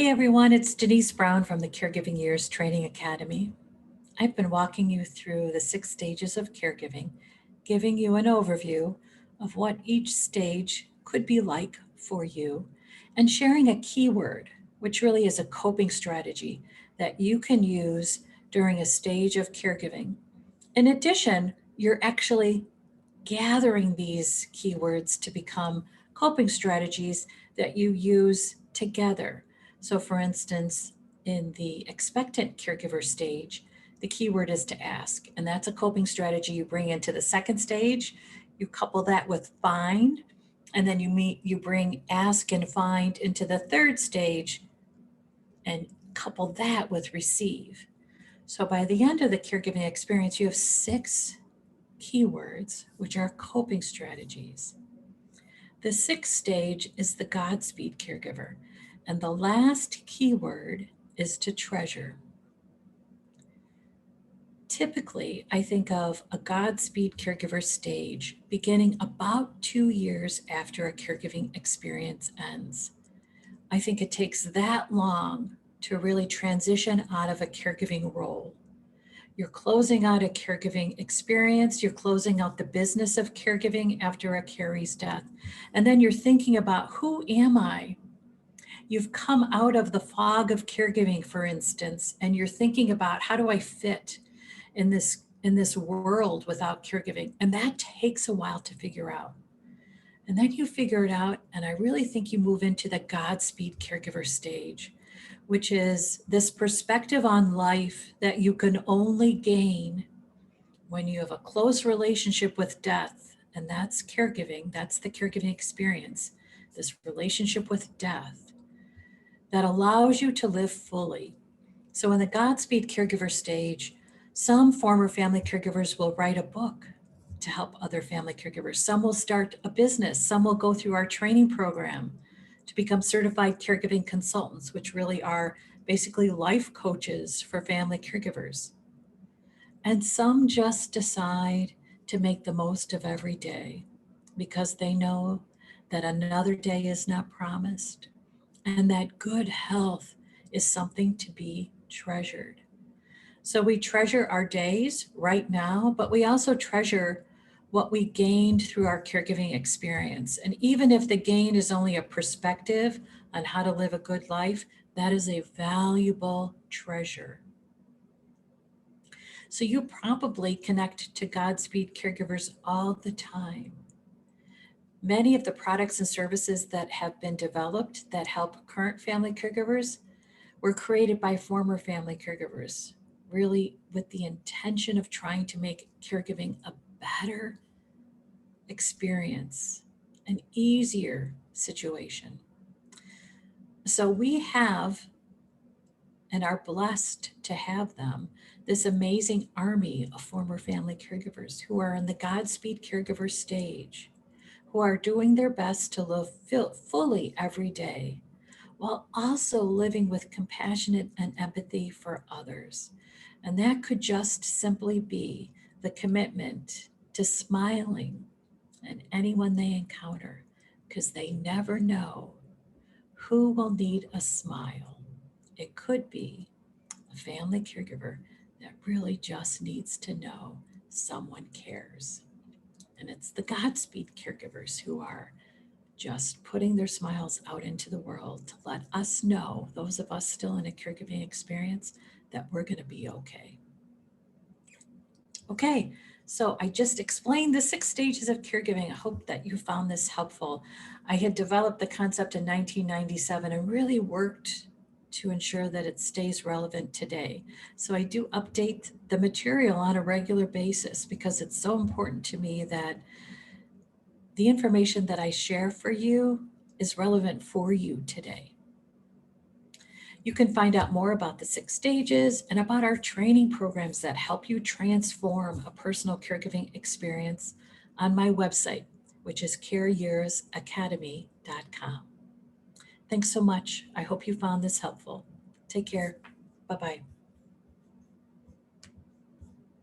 Hey everyone, it's Denise Brown from the Caregiving Years Training Academy. I've been walking you through the 6 stages of caregiving, giving you an overview of what each stage could be like for you, and sharing a keyword, which really is a coping strategy that you can use during a stage of caregiving. In addition, you're actually gathering these keywords to become coping strategies that you use together. So, for instance, in the expectant caregiver stage, the keyword is to ask, and that's a coping strategy you bring into the second stage. You couple that with find, and then you bring ask and find into the third stage and couple that with receive. So by the end of the caregiving experience, you have 6 keywords, which are coping strategies. The 6th stage is the Godspeed Caregiver, and the last keyword is to treasure. Typically, I think of a Godspeed Caregiver stage beginning about 2 years after a caregiving experience ends. I think it takes that long to really transition out of a caregiving role. You're closing out a caregiving experience. You're closing out the business of caregiving after a caree's death. And then you're thinking about, who am I? You've come out of the fog of caregiving, for instance, and you're thinking about, how do I fit in this world without caregiving? And that takes a while to figure out. And then you figure it out, and I really think you move into the Godspeed Caregiver stage, which is this perspective on life that you can only gain when you have a close relationship with death. And that's caregiving, that's the caregiving experience, this relationship with death that allows you to live fully. So in the Godspeed Caregiver stage, some former family caregivers will write a book to help other family caregivers. Some will start a business. Some will go through our training program to become certified caregiving consultants, which really are basically life coaches for family caregivers. And some just decide to make the most of every day because they know that another day is not promised and that good health is something to be treasured. So we treasure our days right now, but we also treasure what we gained through our caregiving experience. And even if the gain is only a perspective on how to live a good life, that is a valuable treasure. So you probably connect to Godspeed Caregivers all the time. Many of the products and services that have been developed that help current family caregivers were created by former family caregivers, really with the intention of trying to make caregiving a better experience, an easier situation. So we have, and are blessed to have them, this amazing army of former family caregivers who are in the Godspeed Caregiver stage, who are doing their best to live fully every day, while also living with compassion and empathy for others. And that could just simply be the commitment to smiling at anyone they encounter, because they never know who will need a smile. It could be a family caregiver that really just needs to know someone cares. And it's the Godspeed caregivers who are just putting their smiles out into the world to let us know, those of us still in a caregiving experience, that we're going to be okay. Okay, so I just explained the 6 stages of caregiving. I hope that you found this helpful. I had developed the concept in 1997 and really worked to ensure that it stays relevant today. So I do update the material on a regular basis because it's so important to me that the information that I share for you is relevant for you today. You can find out more about the 6 stages and about our training programs that help you transform a personal caregiving experience on my website, which is careyearsacademy.com. Thanks so much. I hope you found this helpful. Take care. Bye-bye.